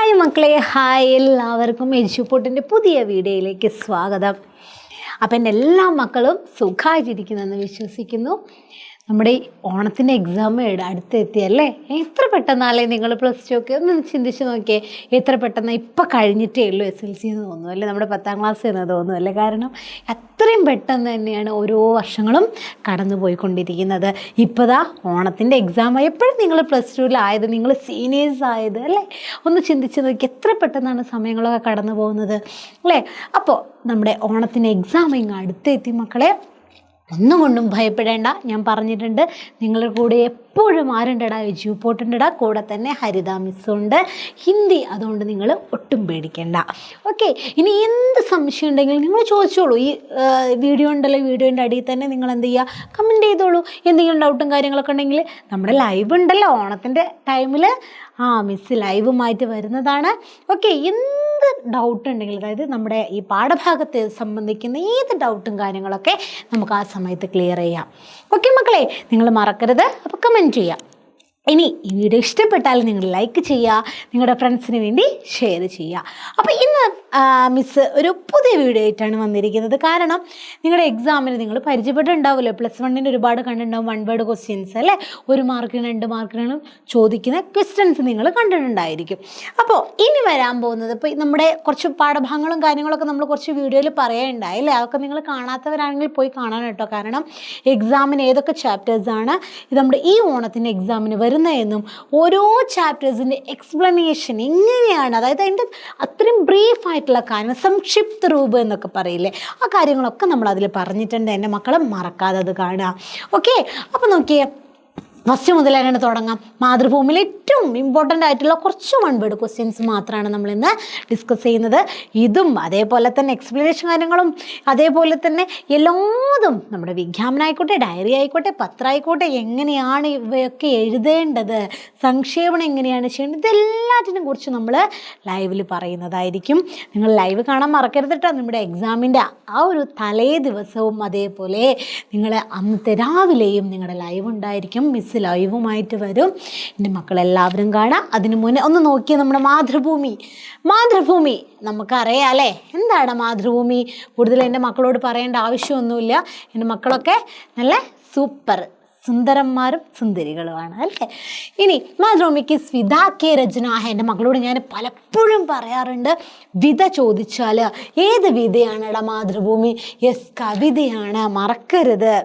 Hi മക്കളെ, hi എല്ലാവർക്കും എജ്യൂപോട്ടിൻ്റെ പുതിയ വീഡിയോയിലേക്ക് സ്വാഗതം. അപ്പം എൻ്റെ എല്ലാ മക്കളും സുഖമായിട്ടിരിക്കുന്നെന്ന് വിശ്വസിക്കുന്നു. നമ്മുടെ ഈ ഓണത്തിൻ്റെ എക്സാം അടുത്തെത്തിയല്ലേ? എത്ര പെട്ടെന്നല്ലേ നിങ്ങൾ പ്ലസ് ടു ഒക്കെ ഒന്ന് ചിന്തിച്ച് നോക്കിയേ. എത്ര പെട്ടെന്ന് ഇപ്പം കഴിഞ്ഞിട്ടേ ഉള്ളൂ SLC എന്ന് തോന്നുന്നു അല്ലേ, നമ്മുടെ 10ാം ക്ലാസ് എന്ന് തോന്നുന്നു അല്ലേ? കാരണം അത്രയും പെട്ടെന്ന് തന്നെയാണ് ഓരോ വർഷങ്ങളും കടന്നു പോയിക്കൊണ്ടിരിക്കുന്നത്. ഇപ്പോൾ ദാ ഓണത്തിൻ്റെ എക്സാം എപ്പോഴും നിങ്ങൾ പ്ലസ് ടുവിലായത്, നിങ്ങൾ സീനിയേഴ്സ് ആയത് അല്ലേ? ഒന്ന് ചിന്തിച്ച് നോക്കി, എത്ര പെട്ടെന്നാണ് സമയങ്ങളൊക്കെ കടന്നു പോകുന്നത് അല്ലേ? അപ്പോൾ നമ്മുടെ ഓണത്തിൻ്റെ എക്സാം ഇങ്ങ് അടുത്തെത്തി മക്കളെ. ഒന്നും കൊണ്ടും ഭയപ്പെടേണ്ട. ഞാൻ പറഞ്ഞിട്ടുണ്ട്, നിങ്ങളുടെ കൂടെ എപ്പോഴും ആരുണ്ടടാ? എജ്യൂപോട്ടുണ്ടടാ. കൂടെ തന്നെ ഹരിത മിസ്സുണ്ട്, ഹിന്ദി. അതുകൊണ്ട് നിങ്ങൾ ഒട്ടും പേടിക്കേണ്ട. ഓക്കെ, ഇനി എന്ത് സംശയം ഉണ്ടെങ്കിലും നിങ്ങൾ ചോദിച്ചോളൂ. ഈ വീഡിയോ ഉണ്ടല്ലോ, വീഡിയോൻ്റെ അടിയിൽ തന്നെ നിങ്ങൾ എന്ത് ചെയ്യുക, കമൻറ്റ് ചെയ്തോളൂ. എന്തെങ്കിലും ഡൗട്ടും കാര്യങ്ങളൊക്കെ ഉണ്ടെങ്കിൽ നമ്മുടെ ലൈവ് ഉണ്ടല്ലോ ഓണത്തിൻ്റെ ടൈമിൽ. മിസ് ലൈവുമായിട്ട് വരുന്നതാണ്. ഓക്കെ, എന്ത് ഡൗട്ട് ഉണ്ടെങ്കിലും, അതായത് നമ്മുടെ ഈ പാഠഭാഗത്തെ സംബന്ധിക്കുന്ന ഏത് ഡൗട്ടും കാര്യങ്ങളൊക്കെ നമുക്ക് ആ സമയത്ത് ക്ലിയർ ചെയ്യാം. ഓക്കെ മക്കളെ, നിങ്ങൾ മറക്കരുത്. അപ്പോൾ കമൻറ്റ് ചെയ്യാം. ഇനി ഈ വീഡിയോ ഇഷ്ടപ്പെട്ടാൽ നിങ്ങൾ ലൈക്ക് ചെയ്യുക, നിങ്ങളുടെ ഫ്രണ്ട്സിന് വേണ്ടി ഷെയർ ചെയ്യുക. അപ്പോൾ ഇന്ന് മിസ്സ് ഒരു പുതിയ വീഡിയോ ആയിട്ടാണ് വന്നിരിക്കുന്നത്. കാരണം നിങ്ങളുടെ എക്സാമിന് നിങ്ങൾ പരിചയപ്പെട്ടിട്ടുണ്ടാവുമല്ലോ, +1ൻ്റെ ഒരുപാട് കണ്ടിട്ടുണ്ടാവും 1 വേർഡ് ക്വസ്റ്റ്യൻസ് അല്ലേ? 1 മാർക്കിന് 2 മാർക്കിനും ചോദിക്കുന്ന ക്വസ്റ്റ്യൻസ് നിങ്ങൾ കണ്ടിട്ടുണ്ടായിരിക്കും. അപ്പോൾ ഇനി വരാൻ പോകുന്നത്, ഇപ്പോൾ നമ്മുടെ കുറച്ച് പാഠഭാഗങ്ങളും കാര്യങ്ങളൊക്കെ നമ്മൾ കുറച്ച് വീഡിയോയിൽ പറയുകയുണ്ടായി അല്ലേ? അതൊക്കെ നിങ്ങൾ കാണാത്തവരാണെങ്കിൽ പോയി കാണാൻ കേട്ടോ. കാരണം എക്സാമിന് ഏതൊക്കെ ചാപ്റ്റേഴ്സാണ് ഇത് നമ്മുടെ ഈ ഓണത്തിൻ്റെ എക്സാമിന് വരുന്നതെന്നും ഓരോ ചാപ്റ്റേഴ്സിൻ്റെ എക്സ്പ്ലനേഷൻ എങ്ങനെയാണ്, അതായത് അതിൻ്റെ അത്രയും ബ്രീഫായിട്ടുള്ള കാര്യം, സംക്ഷിപ്ത രൂപം എന്നൊക്കെ പറയില്ലേ, ആ കാര്യങ്ങളൊക്കെ നമ്മൾ അതിൽ പറഞ്ഞിട്ടുണ്ട്. എൻ്റെ മക്കളെ മറക്കാതെ അത് കാണുക. ഓക്കെ, അപ്പോൾ നോക്കിയേ, ഫസ്റ്റ് മുതൽ തന്നെ തുടങ്ങാം. മാതൃഭൂമിയിൽ ഏറ്റവും ഇമ്പോർട്ടൻ്റ് ആയിട്ടുള്ള കുറച്ച് 1 വേർഡ് ക്വസ്റ്റ്യൻസ് മാത്രമാണ് നമ്മളിന്ന് ഡിസ്കസ് ചെയ്യുന്നത്. ഇതും അതേപോലെ തന്നെ എക്സ്പ്ലനേഷൻ കാര്യങ്ങളും അതേപോലെ തന്നെ എല്ലാതും നമ്മുടെ വിജ്ഞാപനമായിക്കോട്ടെ, ഡയറി ആയിക്കോട്ടെ, പത്രം ആയിക്കോട്ടെ, എങ്ങനെയാണ് ഇവയൊക്കെ എഴുതേണ്ടത്, സംക്ഷേപണം എങ്ങനെയാണ് ചെയ്യേണ്ടത്, ഇതെല്ലാറ്റിനെ കുറിച്ച് നമ്മൾ ലൈവിൽ പറയുന്നതായിരിക്കും. നിങ്ങൾ ലൈവ് കാണാൻ മറക്കരുത് കേട്ടോ. നമ്മുടെ എക്സാമിൻ്റെ ആ ഒരു തലേ ദിവസവും അതേപോലെ നിങ്ങൾ അന്നത്തെ രാവിലെയും നിങ്ങളുടെ ലൈവ് ഉണ്ടായിരിക്കും. മിസ് ലൈവുമായിട്ട് വരും. എൻ്റെ മക്കളെല്ലാവരും കാണാം. അതിന് മുന്നേ ഒന്ന് നോക്കിയാൽ നമ്മുടെ മാതൃഭൂമി നമുക്കറിയാം അല്ലേ? എന്താണ് മാതൃഭൂമി? കൂടുതൽ എൻ്റെ മക്കളോട് പറയേണ്ട ആവശ്യമൊന്നുമില്ല. എൻ്റെ മക്കളൊക്കെ നല്ല സൂപ്പർ സുന്ദരന്മാരും സുന്ദരികളുമാണ് അല്ലേ? ഇനി മാതൃഭൂമിക്ക് സ്വിതാക്കെ രചന. എൻ്റെ മക്കളോട് ഞാൻ പലപ്പോഴും പറയാറുണ്ട്, വിധ ചോദിച്ചാൽ ഏത് വിധയാണെടാ മാതൃഭൂമി? യെസ്, കവിതയാണ്, മറക്കരുത്.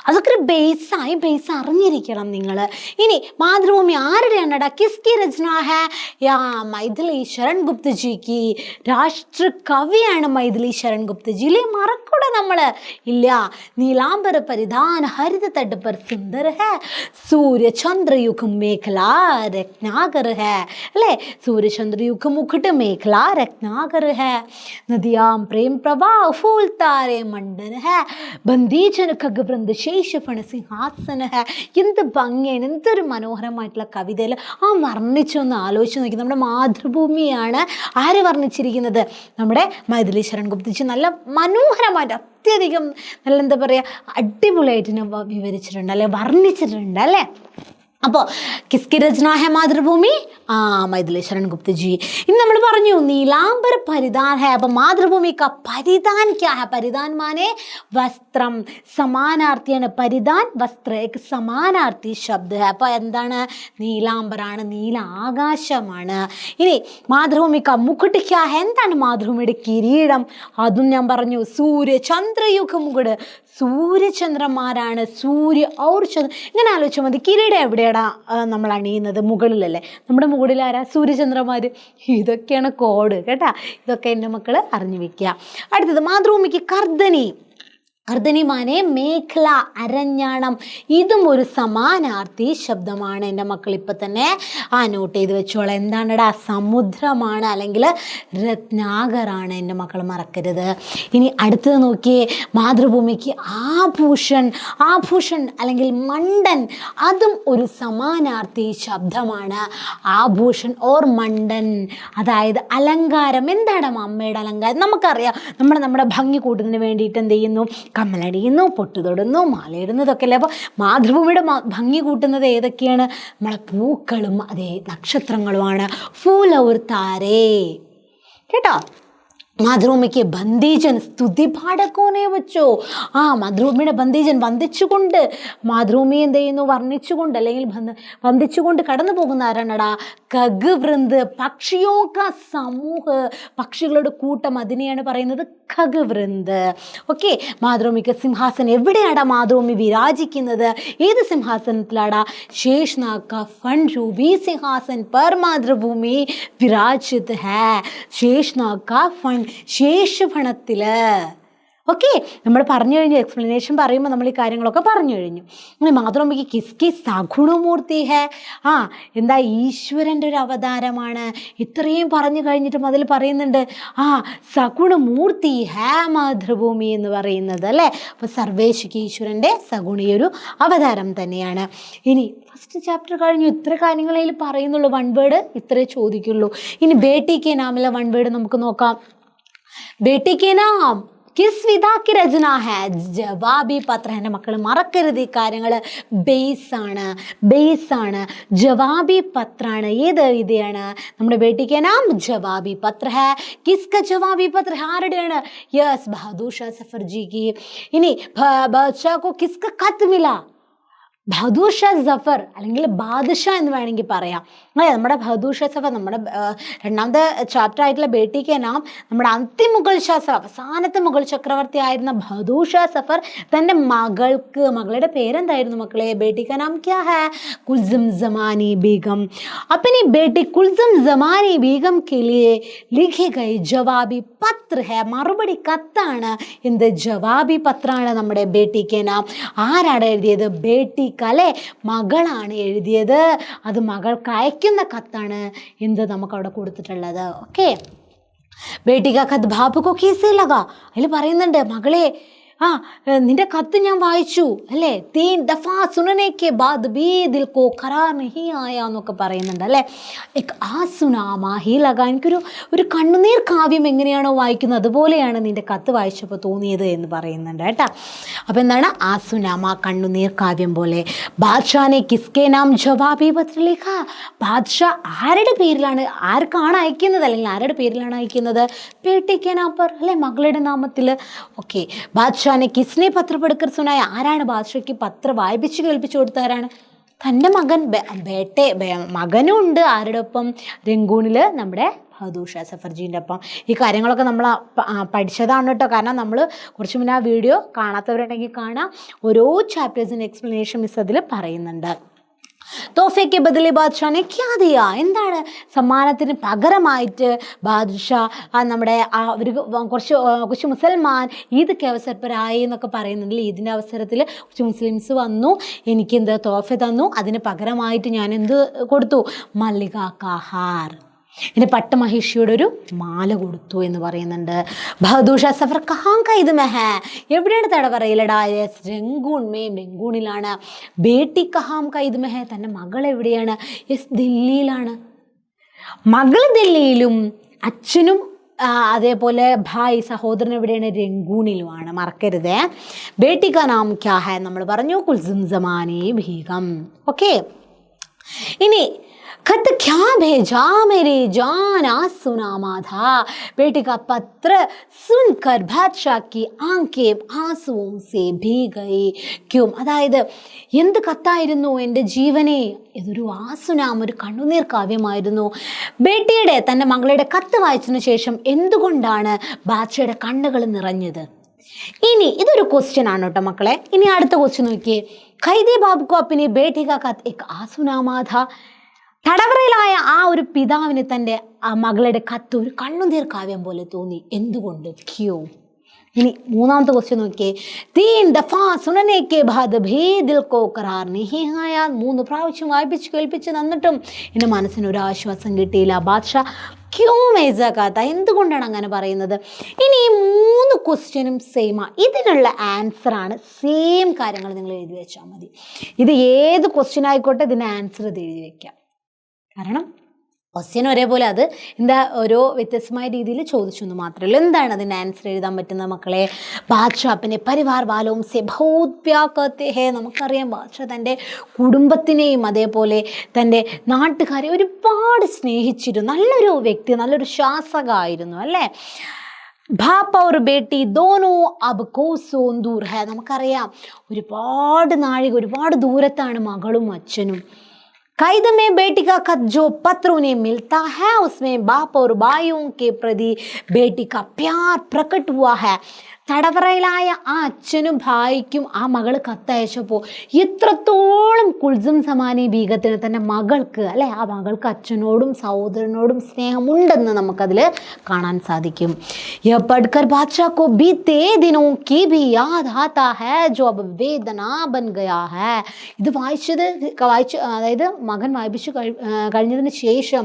അതൊക്കെ ഒരു ബേസ് അറിഞ്ഞിരിക്കണം നിങ്ങൾ. ഇനി മാതൃഭൂമി ആരുടെയാണെടാ? കിസ്കി രചന ഹേ? മൈഥിലി ശരൺ ഗുപ്തജിക്ക്. രാഷ്ട്ര കവിയാണ് മൈഥിലി ശരൺ ഗുപ്തജി ഇല്ലേ? മറക്കൂടെ നമ്മൾ? ഇല്ല. നീലാംബര പരിധാന ഹരിത തട്ട് പർ സുന്ദർ ഹേ, സൂര്യചന്ദ്രയുഗ് മേഖല രത്നാകർ ഹേ അല്ലേ? സൂര്യചന്ദ്രയുഗ് മുക്കുട്ട് മേഖല രത്നാകർ ഹേ. നദിയാം പ്രേം പ്രവാഹ ഫൂൽ താരെ മണ്ഡൻ ഹേ, ബന്ദീജന ഖഗ്വൃന്ദ ശേഷഫണ സിംഹാസന ഹേ. എന്ത് ഭംഗിയാണ്, എന്തൊരു മനോഹരമായിട്ടുള്ള കവിതയിൽ ആ വർണ്ണിച്ചൊന്ന് ആലോചിച്ച് നോക്കി. നമ്മുടെ മാതൃഭൂമിയാണ് ആര് വർണ്ണിച്ചിരിക്കുന്നത്? നമ്മുടെ മൈഥിലി ശരൺ ഗുപ്തജി നല്ല മനോഹരമായിട്ട്, അത്യധികം നല്ല എന്താ പറയുക, അടിപൊളിയായിട്ട് വിവരിച്ചിട്ടുണ്ട് അല്ലെ, വർണ്ണിച്ചിട്ടുണ്ട് അല്ലേ? അപ്പോൾ കിസ്കി രചന ഹേ മാതൃഭൂമി? മൈഥിലി ശരൺ ഗുപ്തജി. ഇനി നമ്മൾ പറഞ്ഞു നീലാംബര പരിധാൻ ഹേ. അപ്പം മാതൃഭൂമി കാ പരിധാൻ ക്യാ ഹേ? പരിധാൻ മാനെ വസ്ത്രം, സമാനാർത്ഥിയാണ്. പരിധാൻ വസ്ത്ര, एक സമാനാർത്ഥി ശബ്ദ ഹേ. അപ്പോൾ എന്താണ്? നീലാംബരാണ്, നീല ആകാശമാണ്. ഇനി മാതൃഭൂമി കാ മുക്കുട്ട് ക്യാ ഹേ? എന്താണ് മാതൃഭൂമിയുടെ കിരീടം? അതും ഞാൻ പറഞ്ഞു, സൂര്യ ചന്ദ്രയുഗ മുകുട്, സൂര്യചന്ദ്രന്മാരാണ്. സൂര്യ ഔർ ചന്ദ്ര, ഇങ്ങനെ ആലോചിച്ചാൽ മതി. കിരീടം എവിടെയാടാ നമ്മൾ അണിയുന്നത്? മുകളിലല്ലേ? നമ്മുടെ മുകളിൽ ആരാ? സൂര്യചന്ദ്രന്മാർ. ഇതൊക്കെയാണ് കോഡ് കേട്ടാ. ഇതൊക്കെ എൻ്റെ മക്കൾ അറിഞ്ഞു വെക്കുക. അടുത്തത് മാതൃഭൂമിക്ക് കർദനി മാനെ മേഖല, അരഞ്ഞാണം. ഇതും ഒരു സമാനാർത്ഥി ശബ്ദമാണ്. എൻ്റെ മക്കൾ ഇപ്പം തന്നെ നോട്ട് ചെയ്ത് വെച്ചോളാം. എന്താണെടാ? സമുദ്രമാണ്, അല്ലെങ്കിൽ രത്നാകറാണ്. എൻ്റെ മക്കൾ മറക്കരുത്. ഇനി അടുത്തത് നോക്കിയേ, മാതൃഭൂമിക്ക് ആഭൂഷൺ അല്ലെങ്കിൽ മണ്ടൻ. അതും ഒരു സമാനാർത്ഥി ശബ്ദമാണ്. ആഭൂഷൺ ഓർ മണ്ടൻ, അതായത് അലങ്കാരം. എന്താണ് അമ്മയുടെ അലങ്കാരം? നമുക്കറിയാം, നമ്മുടെ ഭംഗി കൂട്ടുന്നതിന് വേണ്ടിയിട്ട് എന്ത് ചെയ്യുന്നു? കമ്മലണിയുന്നു, പൊട്ടുതൊടുന്നു, മാലയിടുന്നതൊക്കെ അല്ലേ. അപ്പോൾ മാതൃഭൂമിയുടെ ഭംഗി കൂട്ടുന്നത് ഏതൊക്കെയാണ്? നമ്മളെ പൂക്കളും അതേ നക്ഷത്രങ്ങളുമാണ്. ഫൂൽ ഔർ താരേ കേട്ടോ. മാതൃഭൂമിക്ക് ബന്ദീജൻ സ്തുതി പാടക്കോനെ വെച്ചോ. മാതൃഭൂമിയുടെ ബന്ദീജൻ വന്ദിച്ചുകൊണ്ട് മാതൃഭൂമി എന്ത് ചെയ്യുന്നു? വർണ്ണിച്ചുകൊണ്ട് അല്ലെങ്കിൽ വന്ദിച്ചുകൊണ്ട് കടന്നു പോകുന്ന ആരാണടാ? കഗ് വൃന്ദ്, പക്ഷിയോ കാ സമൂഹ, പക്ഷികളുടെ കൂട്ടം, അതിനെയാണ് പറയുന്നത് ഖഗ് വൃന്ദ്. ഓക്കെ. മാതൃഭൂമിക്ക് സിംഹാസനം എവിടെയാടാ മാതൃഭൂമി വിരാജിക്കുന്നത്? ഏത് സിംഹാസനത്തിലാടാ? ശേഷനാഗ് കാ ഫൺ രൂപി സിംഹാസൻ പർ മാതൃഭൂമി വിരാജിത് ഹേ. ശേഷനാഗ് കാ ഫൺ, ശേഷഫണത്തിൽ. ഓക്കെ, നമ്മൾ പറഞ്ഞു കഴിഞ്ഞു. എക്സ്പ്ലനേഷൻ പറയുമ്പോൾ നമ്മൾ ഈ കാര്യങ്ങളൊക്കെ പറഞ്ഞു കഴിഞ്ഞു. മാതൃഭൂമിക്ക് കിസ്കി സഗുണമൂർത്തി ഹേ. എന്താ? ഈശ്വരൻ്റെ ഒരു അവതാരമാണ്. ഇത്രയും പറഞ്ഞു കഴിഞ്ഞിട്ടും അതിൽ പറയുന്നുണ്ട് സഗുണമൂർത്തി ഹേ മാതൃഭൂമി എന്ന് പറയുന്നത് അല്ലേ. അപ്പോൾ സർവേശ്വക്ക് ഈശ്വരൻ്റെ സഗുണിയൊരു അവതാരം തന്നെയാണ്. ഇനി ഫസ്റ്റ് ചാപ്റ്റർ കഴിഞ്ഞു. ഇത്ര കാര്യങ്ങളതിൽ പറയുന്നുള്ളൂ. വൺ വേർഡ് ഇത്രേ ചോദിക്കുള്ളൂ. ഇനി ബേട്ടി കെ നാമിലെ വൺ വേർഡ് നമുക്ക് നോക്കാം. ബേട്ടി കെ നാം കിസ് വിധാ കി രചന ഹേ? ജവാബി പത്ര. എൻ്റെ മക്കൾ മറക്കരുത് ഈ കാര്യങ്ങൾ. ബേസാണ് ജവാബി പത്രാണ്. ഏത് വിധയാണ്? നമ്മുടെ ബേട്ടി കെ നാം ജവാബി പത്ര ഹേ. കിസ്ക ജവാബി പത്ര? ആരുടെയാണ്? യെസ്, ബഹദൂർ ഷാ സഫർ ജി കി. ഇനി ബാദ്ഷാ കോ കിസ്ക ഖത്ത് മില? ബഹദൂർ ഷാ സഫർ അല്ലെങ്കിൽ ബാദ്ഷാ എന്ന് വേണമെങ്കിൽ പറയാം. നമ്മുടെ ബഹദൂർ ഷാ സഫർ, നമ്മുടെ രണ്ടാമത്തെ ചാപ്റ്റർ ആയിട്ടുള്ള ബേട്ടി കെ നാം, നമ്മുടെ അന്തിം മുഗൾ ഷാ സഫർ, അവസാനത്തെ മുഗൾ ചക്രവർത്തി ആയിരുന്ന ബഹദൂർ ഷാ സഫർ തൻ്റെ മകളുടെ പേരെന്തായിരുന്നു മക്കളെ? ബേട്ടി കെ നാം ക്യാ ഹേ? കുൽസും ജമാനി ബീഗം. അപ്പനി ബേട്ടി കുൽസും ജമാനി ബീഗം കെ ലിയേ ലിഖി ഗയി ജവാബി പത്ര ഹേ. മറുപടി കത്താണ്. എന്ത്? ജവാബി പത്രാണ് നമ്മുടെ ബേട്ടി കെ നാം. ആരാണ് എഴുതിയത്? ബേട്ടി കലെ, മകളാണ് എഴുതിയത്. അത് മകൾക്ക് അയക്കുന്ന കത്താണ് എന്ത് നമുക്കവിടെ കൊടുത്തിട്ടുള്ളത്. ഓക്കെ. ബേട്ടി കാ ഖത്ത് ബാപ്പുക്കോ കേസേ ലഗാ? അതിൽ പറയുന്നുണ്ട്, മകളെ നിന്റെ കത്ത് ഞാൻ വായിച്ചു അല്ലേ. 3 ദഫാ സുനനെ കെ ബാദ് ബി ദിൽ കോ ഖറാർ നഹി ആയ എന്നൊക്കെ പറയുന്നുണ്ട് അല്ലേ. ആസുനാമ ഹി ലഗ. എനിക്കൊരു കണ്ണുനീർ കാവ്യം എങ്ങനെയാണോ വായിക്കുന്നത് അതുപോലെയാണ് നിന്റെ കത്ത് വായിച്ചപ്പോൾ തോന്നിയത് എന്ന് പറയുന്നുണ്ട് കേട്ടോ. അപ്പോൾ എന്താണ്? ആസുനാമ, കണ്ണുനീർ കാവ്യം പോലെ. ബാദ്ഷാനെ കിസ്കെ നാം ജവാബി പത്ര ലിഖ? ബാദ്ഷാ ആരുടെ പേരിലാണ്, ആർക്കാണ് അയക്കുന്നത് അല്ലെങ്കിൽ ആരുടെ പേരിലാണ് അയക്കുന്നത്? ബേട്ടി കെ നാം പർ അല്ലേ, മകളുടെ നാമത്തിൽ. ഓക്കെ. ബാദ്ഷാ കിസ്നെ പത്ര പഠിക്കർ സുനായ? ആരാണ് ബാദ്ഷയ്ക്ക് പത്രം വായിപ്പിച്ച് കേൾപ്പിച്ചു കൊടുത്താരാണ്? തൻ്റെ മകൻ മകനും ഉണ്ട്. ആരുടെ ഒപ്പം? രംഗൂണിൽ നമ്മുടെ ബഹദൂർ ഷാ സഫർജീൻ്റെ ഒപ്പം. ഈ കാര്യങ്ങളൊക്കെ നമ്മൾ പഠിച്ചതാണ് കേട്ടോ. കാരണം നമ്മൾ കുറച്ച് മുന്നേ ആ വീഡിയോ കാണാത്തവരുണ്ടെങ്കിൽ കാണാം. ഓരോ ചാപ്റ്റേഴ്സിൻ്റെ എക്സ്പ്ലനേഷൻ മിസ് അതിൽ പറയുന്നുണ്ട്. തോഫയ്ക്ക് ബദലി ബാദ്ഷാനെ ക്യാ ദിയാ? എന്താണ് സമ്മാനത്തിന് പകരമായിട്ട് ബാദ്ഷാ നമ്മുടെ ഒരു കുറച്ച് മുസൽമാൻ ഈദ് കെ അവസർ പർ ആയി എന്നൊക്കെ പറയുന്നുണ്ട്. ഈദിൻ്റെ അവസരത്തിൽ കുറച്ച് മുസ്ലിംസ് വന്നു, എനിക്ക് എന്ത് തോഫ തന്നു. അതിന് പകരമായിട്ട് ഞാൻ എന്ത് കൊടുത്തു? മല്ലിക കാഹാർ, എൻ്റെ പട്ടമഹിഷിയുടെ ഒരു മാല കൊടുത്തു എന്ന് പറയുന്നുണ്ട്. ബഹദൂർ ഷാ സഫർ കഹാം കൈദ് മേ ഹേ? എവിടെയാണ് തടവറയിലടാ? യെസ്, രംഗൂണിലാണ്. ബേട്ടി കഹാം കൈദ് മേ ഹേ? തൻ്റെ മകൾ എവിടെയാണ്? യെസ്, ദില്ലിയിലാണ്. മകൾ ദില്ലിയിലും അച്ഛനും അതേപോലെ ഭായ് സഹോദരൻ എവിടെയാണ്? രംഗൂണിലുമാണ്. മറക്കരുതേ. ബേട്ടി കാ നാം ക്യാ ഹേ? നമ്മൾ പറഞ്ഞു കുൽസും ജമാനി ബീഗം. ഓക്കെ. ഇനി खत क्या भेजा मेरी जान आसुनामा था? बेटी का पत्र सुनकर बादशाह की आंखें आंसुओं से भीग गई. क्यों? അതായത് എന്ത് കത്തായിരുന്നു എൻ്റെ ജീവനെ? ഇതൊരു ആസുനാം, ഒരു കണ്ണുനീർ കാവ്യമായിരുന്നു. ബേട്ടിയുടെ, തൻ്റെ മകളുടെ കത്ത് വായിച്ചതിന് ശേഷം എന്തുകൊണ്ടാണ് ബാദ്ഷയുടെ കണ്ണുകൾ നിറഞ്ഞത്? ഇനി ഇതൊരു ക്വസ്റ്റ്യൻ ആണ് കേട്ടോ മക്കളെ. ഇനി അടുത്ത ക്വസ്റ്റ്യൻ നോക്കിയേ. ഖൈദി ബാബുക്കോ അപ്പിനി ബേട്ടി കാ കത്ത് ഏക് ആസുനാമാ ഥാ? തടവറയിലായ ആ ഒരു പിതാവിന് തൻ്റെ മകളുടെ കത്ത് ഒരു കണ്ണുനീർ കാവ്യം പോലെ തോന്നി. എന്തുകൊണ്ട്? ക്യോ? ഇനി മൂന്നാമത്തെ ക്വസ്റ്റ്യൻ നോക്കിയേ. 3 ദഫാ സുനനെ കെ ബാദ് ഭീ ദിൽ കോ ഖറാർ നഹി ആയാ? 3 പ്രാവശ്യം വായിപ്പിച്ച് കേൾപ്പിച്ച് തന്നിട്ടും എൻ്റെ മനസ്സിന് ഒരു ആശ്വാസം കിട്ടിയില്ല. ബാദ്ഷാ ക്യോ മേസാ കാത്ത? എന്തുകൊണ്ടാണ് അങ്ങനെ പറയുന്നത്? ഇനി ഈ 3 ക്വസ്റ്റ്യനും സെയിമാ. ഇതിനുള്ള ആൻസറാണ് സെയിം കാര്യങ്ങൾ നിങ്ങൾ എഴുതി വെച്ചാൽ മതി. ഇത് ഏത് ക്വസ്റ്റ്യൻ ആയിക്കോട്ടെ ഇതിൻ്റെ ആൻസർ ഇത് എഴുതി വയ്ക്കാം. കാരണം ക്വസ്റ്റ്യൻ ഒരേപോലെ, അത് എന്താ ഓരോ വ്യത്യസ്തമായ രീതിയിൽ ചോദിച്ചു എന്ന് മാത്രമേ ഉള്ളൂ. എന്താണ് അതിൻ്റെ ആൻസർ എഴുതാൻ പറ്റുന്ന മക്കളെ? ബാദ്ഷാ അപ്പനെ പരിവാർ വാലോം സെ ബഹുത് പ്യാർ കർത്തെ ഹേ. നമുക്കറിയാം ബാദ്ഷാ തൻ്റെ കുടുംബത്തിനെയും അതേപോലെ തൻ്റെ നാട്ടുകാരെ ഒരുപാട് സ്നേഹിച്ചിരുന്നു. നല്ലൊരു വ്യക്തി, നല്ലൊരു ശാസകമായിരുന്നു അല്ലേ. ബാപ്പ और बेटी दोनों अब कोसों दूर है. നമുക്കറിയാം ഒരുപാട് നാഴിക, ഒരുപാട് ദൂരത്താണ് മകളും അച്ഛനും. कैद में बेटी का खत जो पत्र उन्हें मिलता है उसमें बाप और भाइयों के प्रति बेटी का प्यार प्रकट हुआ है. തടവറയിലായ ആ അച്ഛനും ഭായിക്കും ആ മകൾ കത്തയച്ചപ്പോൾ എത്രത്തോളം കുൽസും സമാനി ബീഗത്തിന് തൻ്റെ മകൾക്ക് അല്ലെ, ആ മകൾക്ക് അച്ഛനോടും സഹോദരനോടും സ്നേഹമുണ്ടെന്ന് നമുക്കതിൽ കാണാൻ സാധിക്കും. യഹ് പഠ്കർ ബാദ്ഷാ കോ ബീത്തെ ദിനോं की भी याद आता है जो अब वेदना बन गया है. ഇത് അതായത് മകൻ വായിപ്പിച്ചു കഴിഞ്ഞതിന് ശേഷം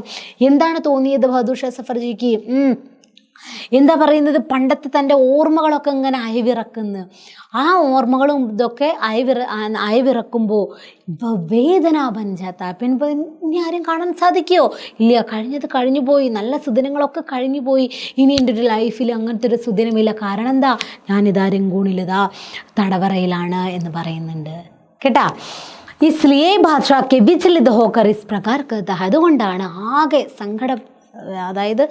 എന്താണ് തോന്നിയത് ബഹദൂർ ഷാ സഫർജിക്ക്? എന്താ പറയുന്നത്, പണ്ടത്തെ തൻ്റെ ഓർമ്മകളൊക്കെ ഇങ്ങനെ അയവിറക്കുന്നു. ആ ഓർമ്മകളും ഇതൊക്കെ അയവിറക്കുമ്പോൾ വേദന പഞ്ചാത്ത പിന്നെ ഇനി ആരും കാണാൻ സാധിക്കുമോ? ഇല്ല, കഴിഞ്ഞത് കഴിഞ്ഞു പോയി, നല്ല സുദിനങ്ങളൊക്കെ കഴിഞ്ഞു പോയി. ഇനി എൻ്റെ ഒരു ലൈഫിൽ അങ്ങനത്തെ ഒരു സുദിനമില്ല. കാരണം എന്താ, ഞാനിതാ രംഗൂണിലിതാ തടവറയിലാണ് എന്ന് പറയുന്നുണ്ട് കേട്ടാ. ഇസ്ലിയെ ബാദ്ഷാക്ക് വിചലിത ഹോക്കർ ഇസ് പ്രകാർ കർത്താ ഹൈ. അതുകൊണ്ടാണ് ആകെ സങ്കടം, അതായത്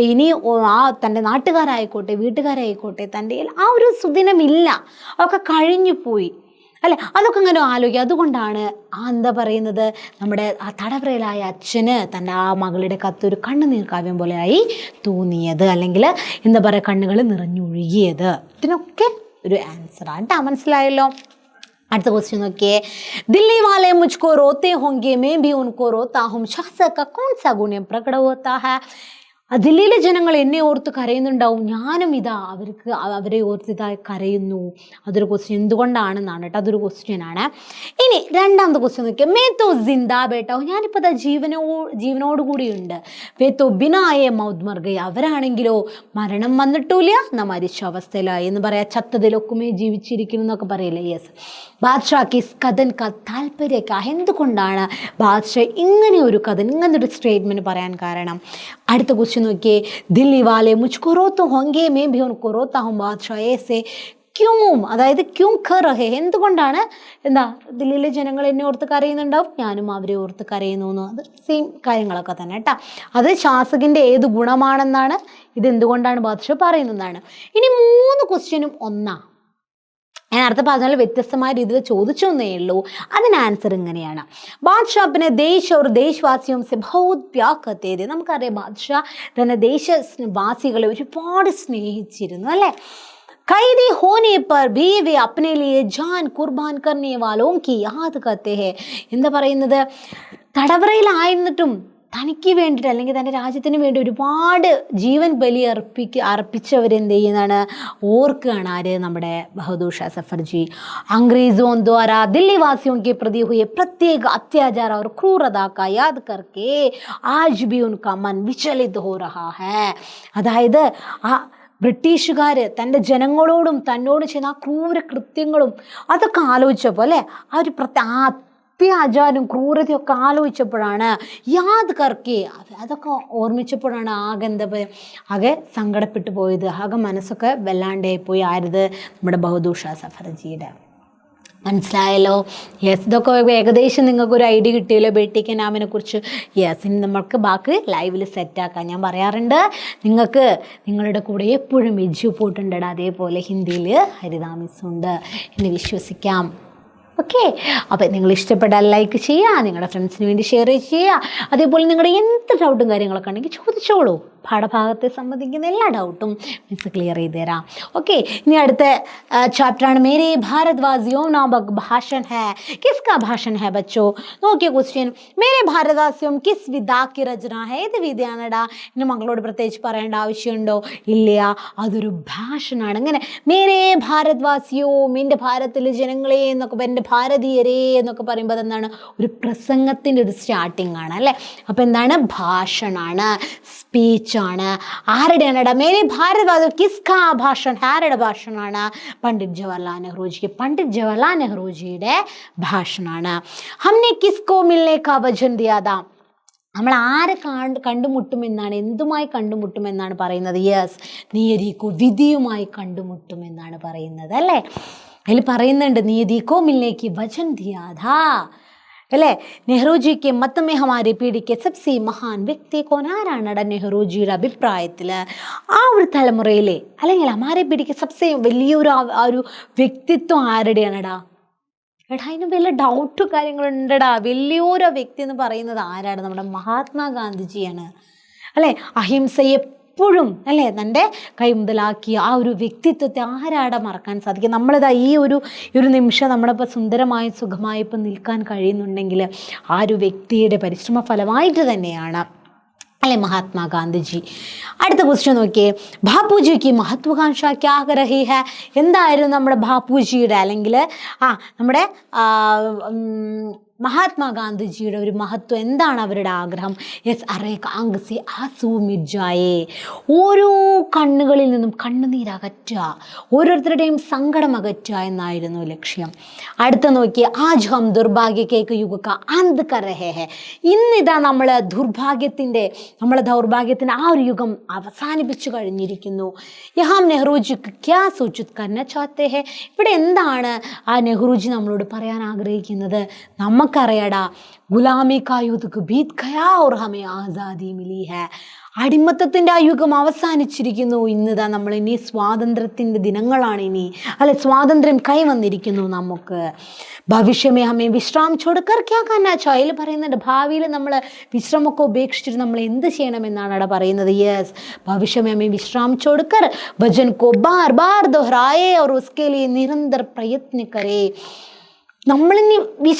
ഇനി ആ തൻ്റെ നാട്ടുകാരായിക്കോട്ടെ വീട്ടുകാരായിക്കോട്ടെ തൻ്റെ ആ ഒരു സുദിനമില്ല, അതൊക്കെ കഴിഞ്ഞു പോയി അല്ലെ, അതൊക്കെ ഇങ്ങനെ ആലോചിക്കുക. അതുകൊണ്ടാണ് എന്താ പറയുന്നത്, നമ്മുടെ ആ തടവറയിലായ അച്ഛന് തൻ്റെ ആ മകളുടെ കത്തൊരു കണ്ണുനീർ കാവ്യം പോലെയായി തോന്നിയത്, അല്ലെങ്കിൽ എന്താ പറയുക കണ്ണുകൾ നിറഞ്ഞൊഴുകിയത്. ഇതിനൊക്കെ ഒരു ആൻസറാണ് കേട്ടോ. മനസ്സിലായല്ലോ? അടുത്ത ക്വസ്റ്റ്യൻ നോക്കിയേ. दिल्ली वाले मुझको रोते होंगे मैं भी उनको रोता हूँ शासक का कौन सा गुण प्रकट होता है. ദില്ലിയിലെ ജനങ്ങൾ എന്നെ ഓർത്ത് കരയുന്നുണ്ടാവും, ഞാനും ഇതാ അവരെ ഓർത്തിതായി കരയുന്നു. അതൊരു ക്വസ്റ്റ്യൻ എന്തുകൊണ്ടാണെന്നാണ് കേട്ടോ, അതൊരു ക്വസ്റ്റ്യനാണ്. ഇനി രണ്ടാമത്തെ ക്വസ്റ്റ്യൻ നോക്കിയാൽ മേ തോ ജിന്ദാ ബേട്ടോ, ഞാനിപ്പോൾ ഇതാ ജീവനോടുകൂടിയുണ്ട്. വേ തോ ബിനായെ മൗത് മർ ഗയി, അവരാണെങ്കിലോ മരണം വന്നിട്ടില്ല, എന്നാ മരിച്ച അവസ്ഥയിലായി എന്ന് പറയാം. ചത്തതിലൊക്കുമേ ജീവിച്ചിരിക്കുന്നു എന്നൊക്കെ പറയില്ലേ. യെസ്, ബാദ്ഷാക്ക് ഇസ് കഥൻ ക താല്പര്യ എന്തുകൊണ്ടാണ് ബാദ്ഷാ ഇങ്ങനെ ഒരു കഥൻ, ഇങ്ങനൊരു സ്റ്റേറ്റ്മെൻറ്റ് പറയാൻ കാരണം? അടുത്ത ക്വസ്റ്റ്യൻ നോക്കിയേ. ദില്ലി വാലെ മുझको रोते होंगे मैं भी उनको रोता हूँ बादशाह ऐसे ക്യൂം, അതായത് ക്യൂ ഖർ ഹേ, എന്തുകൊണ്ടാണ് എന്താ ദില്ലിയിലെ ജനങ്ങൾ എന്നെ ഓർത്ത് കരയുന്നുണ്ടാവും, ഞാനും അവരെ ഓർത്ത് കരയുന്നു എന്ന്. അത് സെയിം കാര്യങ്ങളൊക്കെ തന്നെ കേട്ടോ. അത് ശാസകിൻ്റെ ഏത് ഗുണമാണെന്നാണ്, ഇത് എന്തുകൊണ്ടാണ് ബാദ്ഷാ പറയുന്നതാണ്. ഇനി 3 ക്വസ്റ്റ്യനും ഒന്നാ, ഞാൻ അടുത്ത പറഞ്ഞാൽ വ്യത്യസ്തമായ രീതിയിൽ ചോദിച്ചു എന്നേ ഉള്ളൂ. അതിന് ആൻസർ ഇങ്ങനെയാണ്. ബാദ്ഷാ അപ്പനെ ദേശ और ദേശവാസിയും से बहुत प्यार करते थे. നമുക്കറിയാം ബാദ്ഷാ തന്നെ ദേശവാസികളെ ഒരുപാട് സ്നേഹിച്ചിരുന്നു അല്ലേ. कैदी होने पर भी वे अपने लिए जान कुर्बान करने वालों की याद करते हैं. എന്താ പറയുന്നത്, തടവറയിലായിരുന്നിട്ടും തനിക്ക് വേണ്ടിയിട്ട് അല്ലെങ്കിൽ തൻ്റെ രാജ്യത്തിന് വേണ്ടി ഒരുപാട് ജീവൻ ബലി അർപ്പിച്ചവരെന്ത് ചെയ്യുന്നതാണ്, ഓർക്കുകയാണ്. ആര്? നമ്മുടെ ബഹദൂർ ഷാ സഫർജി. अंग्रेजों द्वारा दिल्ली वासियों के प्रति हुए प्रत्येक अत्याचार और क्रूरता का याद करके आज भी उनका मन विचलित हो रहा है. അതായത് ആ ബ്രിട്ടീഷുകാർ തൻ്റെ ജനങ്ങളോടും തന്നോട് ചെയ്യുന്ന ആ ക്രൂര കൃത്യങ്ങളും അതൊക്കെ ആലോചിച്ചപ്പോൾ അല്ലേ, ആ ഒരു അത്യാചാരം ക്രൂരതയൊക്കെ ആലോചിച്ചപ്പോഴാണ്, യാദ് കർക്കെ അതൊക്കെ ഓർമ്മിച്ചപ്പോഴാണ് ആകെ സങ്കടപ്പെട്ടു പോയത്, ആകെ മനസ്സൊക്കെ വല്ലാണ്ടായി പോയി. ആരുത്? നമ്മുടെ ബഹദൂർ ഷാ സഫർജിയുടെ. മനസ്സിലായല്ലോ? യെസ്, ഇതൊക്കെ ഏകദേശം നിങ്ങൾക്കൊരു ഐഡിയ കിട്ടിയല്ലോ ബേട്ടിക്ക് നാമിനെ കുറിച്ച്. യെസ്, ഇനി നമ്മൾക്ക് ബാക്കി ലൈവിൽ സെറ്റാക്കാം. ഞാൻ പറയാറുണ്ട് നിങ്ങൾക്ക് നിങ്ങളുടെ കൂടെ എപ്പോഴും എജ്യു പോയിട്ടുണ്ടടാ, അതേപോലെ ഹിന്ദിയിൽ ഹരിത മിസ്സുണ്ട് എന്ന് വിശ്വസിക്കാം. ഓക്കെ, അപ്പോൾ നിങ്ങൾ ഇഷ്ടപ്പെട്ടാൽ ലൈക്ക് ചെയ്യുക, നിങ്ങളുടെ ഫ്രണ്ട്സിന് വേണ്ടി ഷെയർ ചെയ്യുക. അതേപോലെ നിങ്ങളുടെ എന്ത് ഡൗട്ടും കാര്യങ്ങളൊക്കെ ഉണ്ടെങ്കിൽ ചോദിച്ചോളൂ. പാഠഭാഗത്തെ സംബന്ധിക്കുന്ന എല്ലാ ഡൗട്ടും മിസ് ക്ലിയർ ചെയ്ത് തരാം. ഓക്കെ, ഇനി അടുത്ത ചാപ്റ്ററാണ് മേരെ ഭാരത്വാസിയോ നാമക് ഭാഷൺ ഹേ. കിസ്കാ ഭാഷൺ ഹേ ബച്ചോ? നോക്കിയ ക്വസ്റ്റ്യൻ, മേരെ ഭാരതവാസിയും കിസ് വിദാക്കി രചന ഹേ. ഏത് വിദ്യാണെടാ? എൻ്റെ മകളോട് പ്രത്യേകിച്ച് പറയേണ്ട ആവശ്യമുണ്ടോ? ഇല്ല, അതൊരു ഭാഷണാണ്. ഇങ്ങനെ മേരെ ഭാരത്വാസിയോ, എൻ്റെ ഭാരതത്തിലെ ജനങ്ങളെ എന്നൊക്കെ, എൻ്റെ ഭാരതീയരേ എന്നൊക്കെ പറയുമ്പോൾ അതെന്താണ്, ഒരു പ്രസംഗത്തിൻ്റെ ഒരു സ്റ്റാർട്ടിങ് ആണ് അല്ലേ. അപ്പോൾ എന്താണ്? ഭാഷണാണ്, സ്പീച്ച് ആണ്. ആരുടെയാണ്? മേരെ ഭാരതവാസി കിസ്കാ ഭാഷൺ, ആരുടെ ഭാഷണാണ്? പണ്ഡിറ്റ് ജവഹർലാൽ നെഹ്റുജിക്ക്, പണ്ഡിറ്റ് ജവഹർലാൽ നെഹ്റുജിയുടെ ഭാഷണാണ്. ഹംനെ കിസ്കോ മിൽനെ കാ വചൻ ദിയാ താ. നമ്മൾ ആരെ കണ്ടുമുട്ടുമെന്നാണ്, എന്തുമായി കണ്ടുമുട്ടുമെന്നാണ് പറയുന്നത്? യെസ്, നിയതിക്കോ വിധിയുമായി കണ്ടുമുട്ടുമെന്നാണ് പറയുന്നത് അല്ലേ. അതിൽ പറയുന്നുണ്ട് നിയതിക്കോ മിൽനേക്ക് വചൻ ദിയാ അല്ലേ. നെഹ്റുജിക്ക് മത്തമേ ഹമാരെ പീഡിക്ക് സബ്സെ മഹാൻ വ്യക്തി കോൻ? ആരാണ് നെഹ്റുജിയുടെ അഭിപ്രായത്തിൽ ആ ഒരു തലമുറയിലെ അല്ലെങ്കിൽ ഹമാരെ പീഡിക്ക് സബ്സെ വലിയൊരു ആ ഒരു വ്യക്തിത്വം ആരുടെയാണെടാ? എടാ അതിന് വലിയ ഡൗട്ട് കാര്യങ്ങളുണ്ടെടാ. വലിയൊരു വ്യക്തി എന്ന് പറയുന്നത് ആരാണ്? നമ്മുടെ മഹാത്മാഗാന്ധിജിയാണ് അല്ലേ. അഹിംസയെ എപ്പോഴും അല്ലേ തൻ്റെ കൈമുതലാക്കിയ ആ ഒരു വ്യക്തിത്വത്തെ ആരാടെ മറക്കാൻ സാധിക്കും? നമ്മളിതാ ഈ ഒരു നിമിഷം നമ്മളിപ്പോൾ സുന്ദരമായി സുഖമായി ഇപ്പം നിൽക്കാൻ കഴിയുന്നുണ്ടെങ്കിൽ ആ ഒരു വ്യക്തിയുടെ പരിശ്രമ ഫലമായിട്ട് തന്നെയാണ് അല്ലേ മഹാത്മാഗാന്ധിജി. അടുത്ത ക്വസ്റ്റ്യൻ നോക്കിയേ, ബാപ്പുജിക്ക് മഹത്വാകാംക്ഷ ക്യാ രഹി ഹെ? എന്തായിരുന്നു നമ്മുടെ ബാപ്പുജിയുടെ അല്ലെങ്കിൽ നമ്മുടെ മഹാത്മാഗാന്ധിജിയുടെ ഒരു മഹത്വം എന്താണ്? അവരുടെ ആഗ്രഹം യെസ് അറേക്ക് ആംഗ്സി ആസു മിർജായേ, ഓരോ കണ്ണുകളിൽ നിന്നും കണ്ണുനീരകറ്റുക, ഓരോരുത്തരുടെയും സങ്കടം അകറ്റുക എന്നായിരുന്നു ലക്ഷ്യം. അടുത്ത നോക്കിയേ, ആജ് ഹം ദുർഭാഗ്യക്കേക്ക് യുഗക്ക അന്ത് കരഹേ ഹെ. ഇന്നിതാ നമ്മൾ നമ്മളെ ദൗർഭാഗ്യത്തിൻ്റെ ആ ഒരു യുഗം അവസാനിപ്പിച്ചു കഴിഞ്ഞിരിക്കുന്നു. യഹാം നെഹ്റുജിക്ക് ക്യാ സൂചിത് കർന ചാത്തേ ഹെ? ഇവിടെ എന്താണ് ആ നെഹ്റുജി നമ്മളോട് പറയാൻ ആഗ്രഹിക്കുന്നത്? നമുക്കറിയാടാ, ഗുലാമി കാ യുഗ് ബീത് ഗയാ ഓർ ഹമേ ആസാദി മിലി ഹെ. അടിമത്തത്തിൻ്റെ ആ യുഗം അവസാനിച്ചിരിക്കുന്നു. ഇന്നിതാ നമ്മൾ ഇനി സ്വാതന്ത്ര്യത്തിൻ്റെ ദിനങ്ങളാണ് ഇനി അല്ലെ. സ്വാതന്ത്ര്യം കൈവന്നിരിക്കുന്നു നമുക്ക്. ഭവിഷ്യമേ ഹമേ വിശ്രാം ചോടുക്കർ ക്യാ കർനാ ചാഹിയേ? പറയുന്നുണ്ട് ഭാവിയിൽ നമ്മൾ വിശ്രമമൊക്കെ ഉപേക്ഷിച്ചിട്ട് നമ്മൾ എന്ത് ചെയ്യണമെന്നാണ് അവിടെ പറയുന്നത്. യെസ്, ഭവിഷ്യമേ ഹമേ വിശ്രാം ചോടുക്കർ ഭജൻ കോ ബാർ ബാർ ദോഹറായേ ഓർ ഉസ്കേ ലിയേ നിരന്തർ പ്രയത്ന കരേ. നമ്മളിനി ഇനി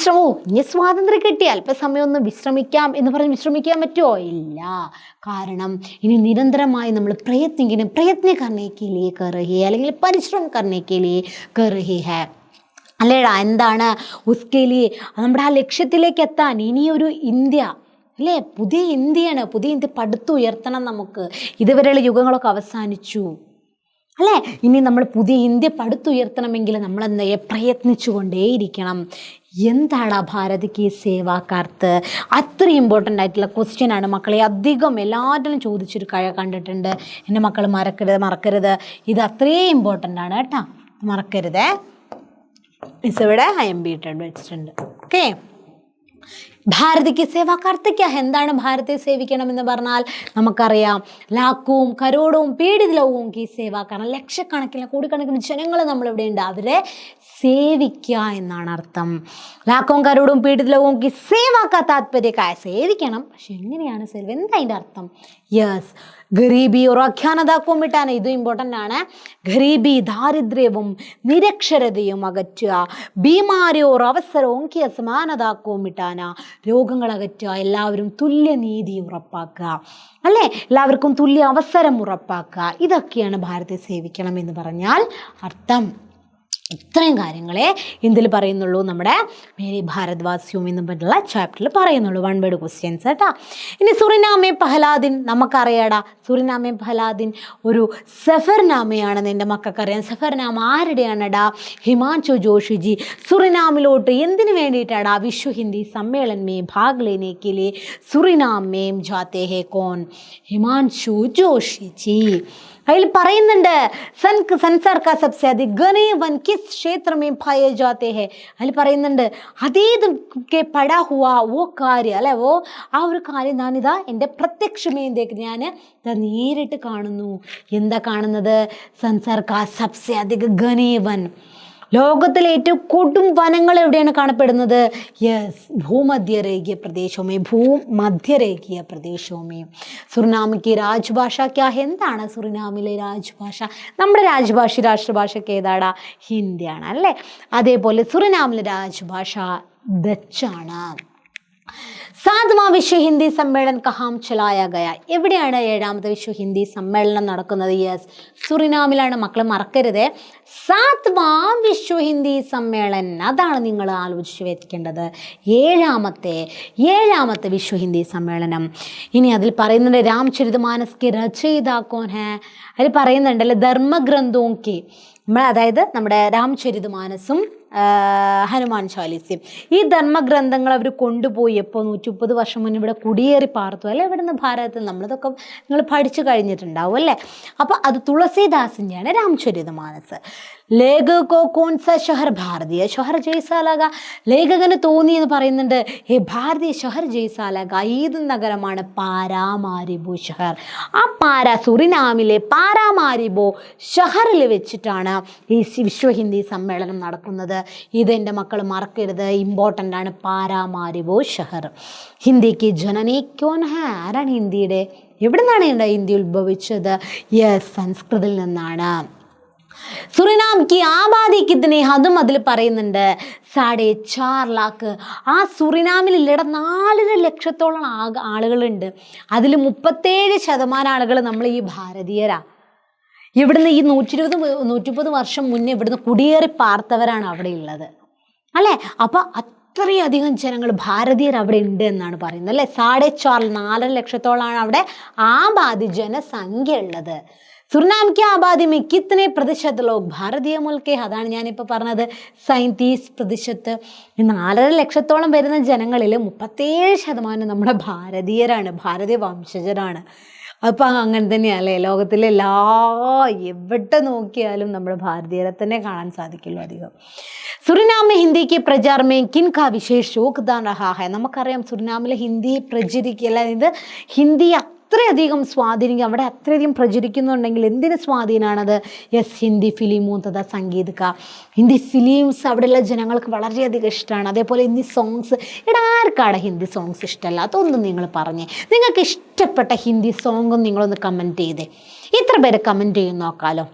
സ്വാതന്ത്ര്യം കിട്ടി അല്പസമയം ഒന്ന് വിശ്രമിക്കാം എന്ന് പറഞ്ഞ് വിശ്രമിക്കാൻ പറ്റുമോ? ഇല്ല. കാരണം ഇനി നിരന്തരമായി നമ്മൾ പ്രയത്ന കർണേക്ക് ലിയേ കർ രഹി ഹെ, അല്ലെങ്കിൽ പരിശ്രമം കർണേക്ക് ലിയേ കർ രഹി ഹെ അല്ലേടാ. എന്താണ് ഉസ്കേലിയെ നമ്മുടെ ആ ലക്ഷ്യത്തിലേക്ക് എത്താൻ ഇനിയൊരു ഇന്ത്യ അല്ലേ, പുതിയ ഇന്ത്യ പടുത്തുയർത്തണം നമുക്ക്. ഇതുവരെയുള്ള യുഗങ്ങളൊക്കെ അവസാനിച്ചു അല്ലേ. ഇനി നമ്മൾ പുതിയ ഇന്ത്യ പടുത്തുയർത്തണമെങ്കിൽ നമ്മൾ എന്താ പ്രയത്നിച്ചു കൊണ്ടേയിരിക്കണം. എന്താണ് ഭാരതിക്ക് സേവാകാർത്ത്? അത്രയും ഇമ്പോർട്ടൻ്റ് ആയിട്ടുള്ള ക്വസ്റ്റ്യൻ ആണ് മക്കളെ. അധികം എല്ലാവരും ചോദിച്ചൊരു കണ്ടിട്ടുണ്ട്. എൻ്റെ മക്കൾ മറക്കരുത്. ഇത് അത്രയും ഇമ്പോർട്ടൻ്റ് ആണ് കേട്ടോ, മറക്കരുതേ. മിസ് ഇവിടെ IMB വെച്ചിട്ടുണ്ട്. ഓക്കെ, ഭാരതിക്ക് സേവാകാർത്തിക്ക. എന്താണ് ഭാരതത്തെ സേവിക്കണം എന്ന് പറഞ്ഞാൽ നമുക്കറിയാം, ലാഖവും കരോടവും പീഡിതവും ഈ സേവാക്കണം. ലക്ഷക്കണക്കിന് കോടിക്കണക്കിന് ജനങ്ങൾ നമ്മളിവിടെ ഉണ്ട്, അവരെ സേവിക്കുക എന്നാണ് അർത്ഥം. ലാഖവും കരോടവും പീഡിതവും ഈ സേവാക്ക താത്പര്യക്കായ സേവിക്കണം. പക്ഷെ എങ്ങനെയാണ് സേവ? എന്താ അതിൻ്റെ അർത്ഥം? യെസ്, ഗരീബി ഓർ അഖ്യാനതാക്കോ മിട്ടാന. ഇതും ഇമ്പോർട്ടൻ്റ് ആണ്. ഗരീബി ദാരിദ്ര്യവും നിരക്ഷരതയും അകറ്റുക. ബീമാരി ഓർ അവസരവും കി അസമാനതാക്കോ മിട്ടാന. രോഗങ്ങൾ അകറ്റുക. എല്ലാവരും തുല്യനീതി ഉറപ്പാക്കുക അല്ലേ, എല്ലാവർക്കും തുല്യ അവസരം ഉറപ്പാക്കുക. ഇതൊക്കെയാണ് ഭാരതത്തെ സേവിക്കണം എന്ന് പറഞ്ഞാൽ അർത്ഥം. ഇത്രയും കാര്യങ്ങളെ എന്തിൽ പറയുന്നുള്ളൂ? നമ്മുടെ മേരി ഭാരത്വാസിയും എന്ന് പറഞ്ഞിട്ടുള്ള ചാപ്റ്ററിൽ പറയുന്നുള്ളൂ. 1 word ക്വസ്റ്റ്യൻസ് കേട്ടോ. ഇനി സുറിനാമെ പഹ്ലാദിൻ. നമുക്കറിയാടാ, സുറിനാമെ പഹ്ലാദിൻ ഒരു സഫർനാമയാണെന്ന് എൻ്റെ മക്കൾക്കറിയാം. സഫർനാമ ആരുടെയാണെടാ? ഹിമാൻശു ജോഷിജി സുറിനാമിലോട്ട് എന്തിനു വേണ്ടിയിട്ടാടാ? വിശ്വ ഹിന്ദി സമ്മേളൻ മേ ഭാഗ് ലേനെ കെ ലിയേ സുറിനാം മേം ജാത്തെ ഹെ കോൺ? ഹിമാൻശു ജോഷിജി. അതിൽ പറയുന്നുണ്ട് संसार का सबसे अधिक गने वन किस क्षेत्र में पाए जाते हैं. അതിൽ പറയുന്നുണ്ട് അതീത് കെ പടാ ഹുവാ വോ കാര്യം അല്ലെ, ആ ഒരു കാര്യം ഞാനിതാ എൻ്റെ പ്രത്യക്ഷമേന്തേക്ക് ഞാൻ നേരിട്ട് കാണുന്നു. എന്താ കാണുന്നത്? संसार का सबसे अधिक घने वन, ലോകത്തിലെ ഏറ്റവും കൊടും വനങ്ങൾ എവിടെയാണ് കാണപ്പെടുന്നത്? യെസ്, ഭൂമധ്യരേഖീയ പ്രദേശവുമേ. സുറിനാമിക്ക് രാജ്ഭാഷ ക്യാ? എന്താണ് സുറിനാമിലെ രാജ്ഭാഷ? നമ്മുടെ രാഷ്ട്രഭാഷയ്ക്ക് ഏതാടാ? ഹിന്ദിയാണ് അല്ലേ. അതേപോലെ സുറിനാമിലെ രാജ്ഭാഷ ഡച്ചാണ്. 7വാം വിശ്വ ഹിന്ദി സമ്മേളൻ കഹാം ചലായ ഗയ. എവിടെയാണ് 7ാമത്തെ വിശ്വ ഹിന്ദി സമ്മേളനം നടക്കുന്നത്? യെസ്, സുറിനാമിലാണ്. മക്കൾ മറക്കരുത്. 7വാം വിശ്വ ഹിന്ദി സമ്മേളൻ, അതാണ് നിങ്ങൾ ആലോചിച്ച് വെക്കേണ്ടത്. ഏഴാമത്തെ വിശ്വ ഹിന്ദി സമ്മേളനം. ഇനി അതിൽ പറയുന്നുണ്ട് രാംചരിതമാനസ് കെ രചയിതാ കോൻ ഹെ. അതിൽ പറയുന്നുണ്ടല്ലേ ധർമ്മഗ്രന്ഥവും കെ അതായത് നമ്മുടെ രാംചരിതമാനസും ഹനുമാൻ ചാലീസയും ഈ ധർമ്മഗ്രന്ഥങ്ങൾ അവർ കൊണ്ടുപോയി എപ്പോൾ 130 വർഷം മുന്നേ ഇവിടെ കുടിയേറി പാർത്തു അല്ലേ, ഇവിടെ നിന്ന് ഭാരതത്തിൽ. നമ്മളിതൊക്കെ നിങ്ങൾ പഠിച്ചു കഴിഞ്ഞിട്ടുണ്ടാവും അല്ലേ. അപ്പോൾ അത് തുളസീദാസിൻ്റെയാണ് രാംചരിതമാനസ്. ലേഖകോ കോൺസ ഷഹർ ഭാരതീയ ഷഹർ ജയ്സാലക, ലേഖകന് തോന്നി എന്ന് പറയുന്നുണ്ട്, ഭാരതീയ ഷഹർ ജയ്സാലക, ഏത് നഗരമാണ്? പാരാമാരിബോ ഷഹർ. ആ സുറിനാമിലെ പാരാമാരിബോ ഷഹറിൽ വെച്ചിട്ടാണ് ഈ വിശ്വ ഹിന്ദി സമ്മേളനം നടക്കുന്നത്. ഇതെൻ്റെ മക്കൾ മറക്കരുത്, ഇമ്പോർട്ടൻ്റ് ആണ്. പാരാമാരിബോ ഷഹർ. ഹിന്ദിക്ക് ജനനി ക്യോൻ ഹൈ, ആരാണ് ഹിന്ദിയുടെ, എവിടെ നിന്നാണ് ഹിന്ദി ഉത്ഭവിച്ചത്? യെസ്, സംസ്കൃതത്തിൽ നിന്നാണ്. സുറിനാം കി ആബാദി കിത്തനെ, അതും അതിൽ പറയുന്നുണ്ട് 4.5 लाख. ആ സുറിനാമിലില്ലട 4.5 ലക്ഷത്തോളം ആളുകളുണ്ട്. അതിൽ 37% ആളുകൾ നമ്മൾ ഈ ഭാരതീയരാ. ഇവിടുന്ന് ഈ 120-130 വർഷം മുന്നേ ഇവിടുന്ന് കുടിയേറി പാർത്തവരാണ് അവിടെ ഉള്ളത് അല്ലേ. അപ്പോൾ അത്രയധികം ജനങ്ങൾ ഭാരതീയർ അവിടെ ഉണ്ട് എന്നാണ് പറയുന്നത് അല്ലേ. 4.5 ലക്ഷത്തോളമാണ് അവിടെ ആബാദി ജനസംഖ്യ ഉള്ളത്. സുറിനാം കി ആബാദി മേ കിത്തനെ പ്രതിശത ലോക് ഭാരതീയ മുൽക്കേ, അതാണ് ഞാനിപ്പോൾ പറഞ്ഞത്, 37%. 4.5 ലക്ഷത്തോളം വരുന്ന ജനങ്ങളിൽ 37% നമ്മുടെ ഭാരതീയരാണ്, ഭാരതീയ വംശജരാണ്. അപ്പോൾ അങ്ങനെ തന്നെയല്ലേ, ലോകത്തിലെ എവിടെ നോക്കിയാലും നമ്മുടെ ഭാരതീയരെ തന്നെ കാണാൻ സാധിക്കുള്ളൂ അധികം. സുറിനാം में हिंदी के प्रचार में किनका विशेष योगदान रहा है? നമുക്കറിയാം സുറിനാമിലെ ഹിന്ദി പ്രചരിക്കല്ല, ഇത് ഹിന്ദി അത്രയധികം സ്വാധീനിക്കും, അവിടെ അത്രയധികം പ്രചരിക്കുന്നുണ്ടെങ്കിൽ എന്തിന് സ്വാധീനമാണത്? യെസ്, ഹിന്ദി ഫിലിമോ തഥാ സംഗീതക, ഹിന്ദി ഫിലിംസ് അവിടെയുള്ള ജനങ്ങൾക്ക് വളരെയധികം ഇഷ്ടമാണ്. അതേപോലെ ഹിന്ദി സോങ്സ്. ആർക്കാണ് ഹിന്ദി സോങ്സ് ഇഷ്ടമല്ല? അതൊന്നും നിങ്ങൾ പറഞ്ഞേ. നിങ്ങൾക്ക് ഇഷ്ടപ്പെട്ട ഹിന്ദി സോങ്ങും നിങ്ങളൊന്ന് കമൻറ്റ് ചെയ്തേ. ഇത്ര പേര് കമൻറ്റ് ചെയ്യും നോക്കാലോ.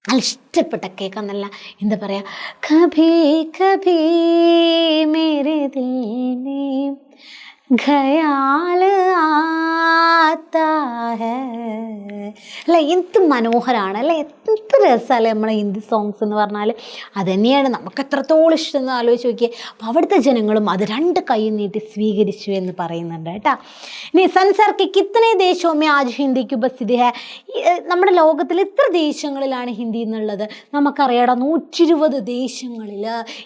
നല്ല ഇഷ്ടപ്പെട്ട കേൾക്കാൻ നല്ല എന്താ പറയുക, കഭി കഭി മേരെ ദിൽ മേ ഖയാൽ ആതാ ഹൈ അല്ലേ. എന്ത് മനോഹരമാണ് അല്ലേ, എന്ത് രസമല്ലേ നമ്മളെ ഹിന്ദി സോങ്സ് എന്ന് പറഞ്ഞാൽ. അതുതന്നെയാണ് നമുക്ക് എത്രത്തോളം ഇഷ്ടം എന്ന് ആലോചിച്ച് നോക്കിയേ. അപ്പോൾ അവിടുത്തെ ജനങ്ങളും അത് 2 കൈ നീട്ടി സ്വീകരിച്ചു എന്ന് പറയുന്നുണ്ട് കേട്ടോ. ഇനി സംസാർക്ക് കിത്തനെ ദേശമേ ആജ് ഹിന്ദിക്ക് ഉപസ്ഥിതി ഹേ, നമ്മുടെ ലോകത്തിൽ എത്ര ദേശങ്ങളിലാണ് ഹിന്ദി എന്നുള്ളത് നമുക്കറിയാം. 120 ദേശങ്ങളിൽ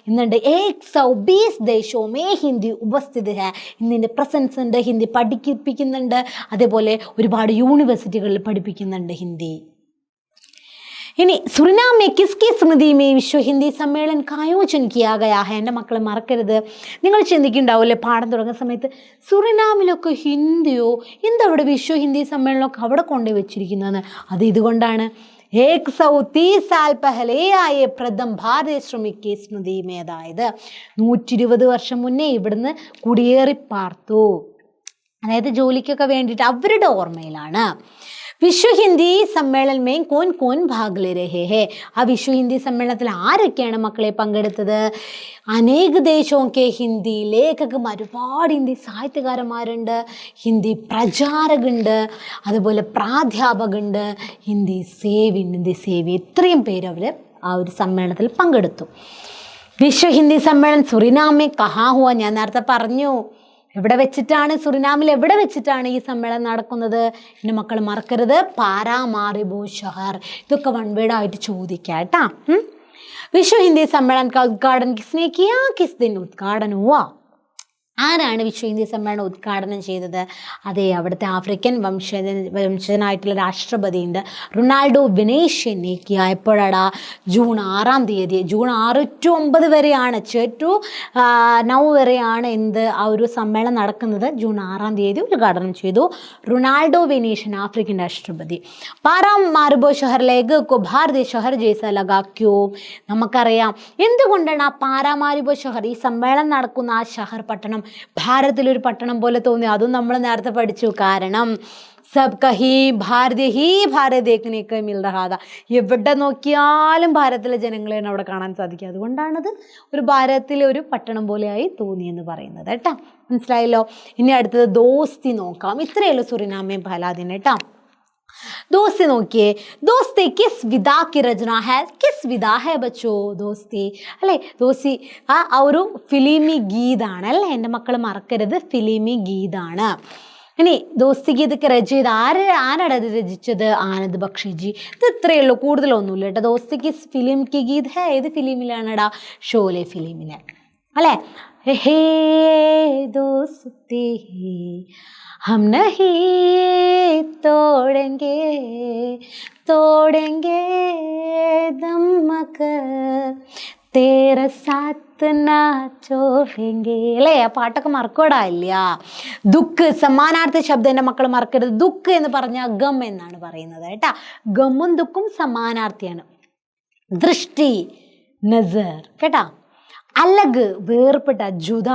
ഇന്നുണ്ട്. 120 ദേശമേ ഹിന്ദി ഉപസ്ഥിതി ഹേ, ഇന്നിൻ്റെ പ്രസൻസ് ഉണ്ട്, ഹിന്ദി പഠിപ്പിക്കുന്നുണ്ട്. അതേപോലെ ഒരുപാട് യൂണിവേഴ്സിറ്റികളിൽ പഠിപ്പിക്കുന്നുണ്ട് ഹിന്ദി. ഇനി സുറിനാം में किसकी स्मृति में विश्व हिंदी सम्मेलन का आयोजन किया गया है? എൻ്റെ മക്കളെ മറക്കരുത്. നിങ്ങൾ ചിന്തിക്കുന്നുണ്ടാവില്ലേ പാഠം തുടങ്ങുന്ന സമയത്ത്, സുറിനാമിലൊക്കെ ഹിന്ദിയോ, എന്താ അവിടെ വിശ്വ ഹിന്ദി സമ്മേളനമൊക്കെ അവിടെ കൊണ്ടുപോയി വെച്ചിരിക്കുന്നതെന്ന്. അത് ഇതുകൊണ്ടാണ് 130 साल पहले ആയ പ്രഥം ഭാരതീയ ശ്രമിക്ക് സ്മൃതി में, അതായത് 120 വർഷം മുന്നേ ഇവിടുന്ന് കുടിയേറി പാർത്തു, അതായത് ജോലിക്കൊക്കെ വേണ്ടിയിട്ട് അവരുടെ ഓർമ്മയിലാണ്. വിശ്വ ഹിന്ദി സമ്മേളൻ में कौन कौन भाग ले रहे हैं? ആ വിശ്വ ഹിന്ദി സമ്മേളനത്തിൽ ആരൊക്കെയാണ് മക്കളെ പങ്കെടുത്തത്? അനേക ദേശോക്കെ ഹിന്ദി ലേഖകർ, ഒരുപാട് ഹിന്ദി സാഹിത്യകാരന്മാരുണ്ട്, ഹിന്ദി പ്രചാരകുണ്ട്, അതുപോലെ പ്രാധ്യാപകരുണ്ട്, ഹിന്ദി സേവി, ഇത്രയും പേര് അവർ ആ ഒരു സമ്മേളനത്തിൽ പങ്കെടുത്തു. വിശ്വ ഹിന്ദി സമ്മേളനം സുറിനാമേ കഹാ ഹുവ, ഞാൻ നേരത്തെ പറഞ്ഞു എവിടെ വെച്ചിട്ടാണ്, സുറിനാമിൽ എവിടെ വെച്ചിട്ടാണ് ഈ സമ്മേളനം നടക്കുന്നത്? എൻ്റെ മക്കൾ മറക്കരുത്, പാരാമാരിബോ ഷഹർ. ഇതൊക്കെ 1 വേർഡായിട്ട് ചോദിക്കാം കേട്ടാ. വിശ്വ ഹിന്ദി സമ്മേളനം का उद्घाटन किसने किया? किस दिन उद्घाटन हुआ? ആരാണ് വിശ്വ ഹിന്ദി സമ്മേളനം ഉദ്ഘാടനം ചെയ്തത്? അതെ, അവിടുത്തെ ആഫ്രിക്കൻ വംശജനായിട്ടുള്ള രാഷ്ട്രപതിയുണ്ട്, റൊണാൾഡോ വെനീഷ്യനിക്ക്. എപ്പോഴാടാ? ജൂൺ 6-ാം തീയതി. ജൂൺ 6 to 9 വരെയാണ്, 6 to 9 വരെയാണ് ആ ഒരു സമ്മേളനം നടക്കുന്നത്. ജൂൺ 6-ാം തീയതി ഉദ്ഘാടനം ചെയ്തു റൊണാൾഡോ വെനീഷ്യൻ, ആഫ്രിക്കൻ രാഷ്ട്രപതി. പാരാമാരിബോ ഷഹറിലേക്ക് ഭാരതീയ ഷഹർ ജയ്സാ ലഗാ ക്യോ? നമുക്കറിയാം എന്തുകൊണ്ടാണ് ആ പാരാമാരിബോ ഷഹർ, ഈ സമ്മേളനം നടക്കുന്ന ആ ഷഹർ പട്ടണം ഭാരതത്തിലൊരു പട്ടണം പോലെ തോന്നി. അതും നമ്മൾ നേരത്തെ പഠിച്ചു. കാരണം സബ് കഹി ഭാരത് ദേഖ്നെ മിൽ രഹാ താ, എവിടെ നോക്കിയാലും ഭാരതത്തിലെ ജനങ്ങളെയാണ് അവിടെ കാണാൻ സാധിക്കുക. അതുകൊണ്ടാണത് ഒരു ഭാരതത്തിലെ ഒരു പട്ടണം പോലെയായി തോന്നി എന്ന് പറയുന്നത് കേട്ടോ. മനസ്സിലായല്ലോ. ഇനി അടുത്തത് ദോസ്തി നോക്കാം. ഇത്രയേ ഉള്ളൂ സുറിനാമേ ഫലാദിന് കേട്ടോ. दोस्ती നോക്കിയേ. दोस्ती किस विधा की रचना है? किस विधा है बच्चो दोस्ती? അല്ലേ, ദോസ്തി ആ ഒരു ഫിലിമി ഗീതാണ് അല്ലേ. എൻ്റെ മക്കൾ മറക്കരുത്, ഫിലിമി ഗീതാണ്. ഇനി ദോസ്തി ഗീതൊക്കെ രചിച്ചത് ആരാണ് അത് രചിച്ചത്? ആനന്ദ് ബക്ഷിജി. ഇത് ഇത്രയേ ഉള്ളൂ, കൂടുതലൊന്നുമില്ല കേട്ടോ. ദോസ്തിക്ക് ഫിലിം കി ഗീത് ഹേ ഏത് ഫിലിമിലാണെടാ? ഷോലെ ഫിലിമിലെ അല്ലേ? ഹേ ദോസ്തി ഹം നഹീ തോടെങ്കേ തോടെങ്കേ ദം മകർ തേരെ സാത്ത് നാ ചോടെങ്കേ അല്ലേ? ആ പാട്ടൊക്കെ മറക്കോടാ ഇല്ല. ദുഃഖ് സമാനാർത്ഥ ശബ്ദം എൻ്റെ മക്കൾ മറക്കരുത്. ദുഃഖ് എന്ന് പറഞ്ഞാൽ ഗം എന്നാണ് പറയുന്നത് കേട്ടാ. ഗമ്മും ദുഃഖും സമാനാർത്ഥിയാണ്. ദൃഷ്ടി നസർ കേട്ടാ. അലഗ് വേർപ്പെട്ട, ജുദ.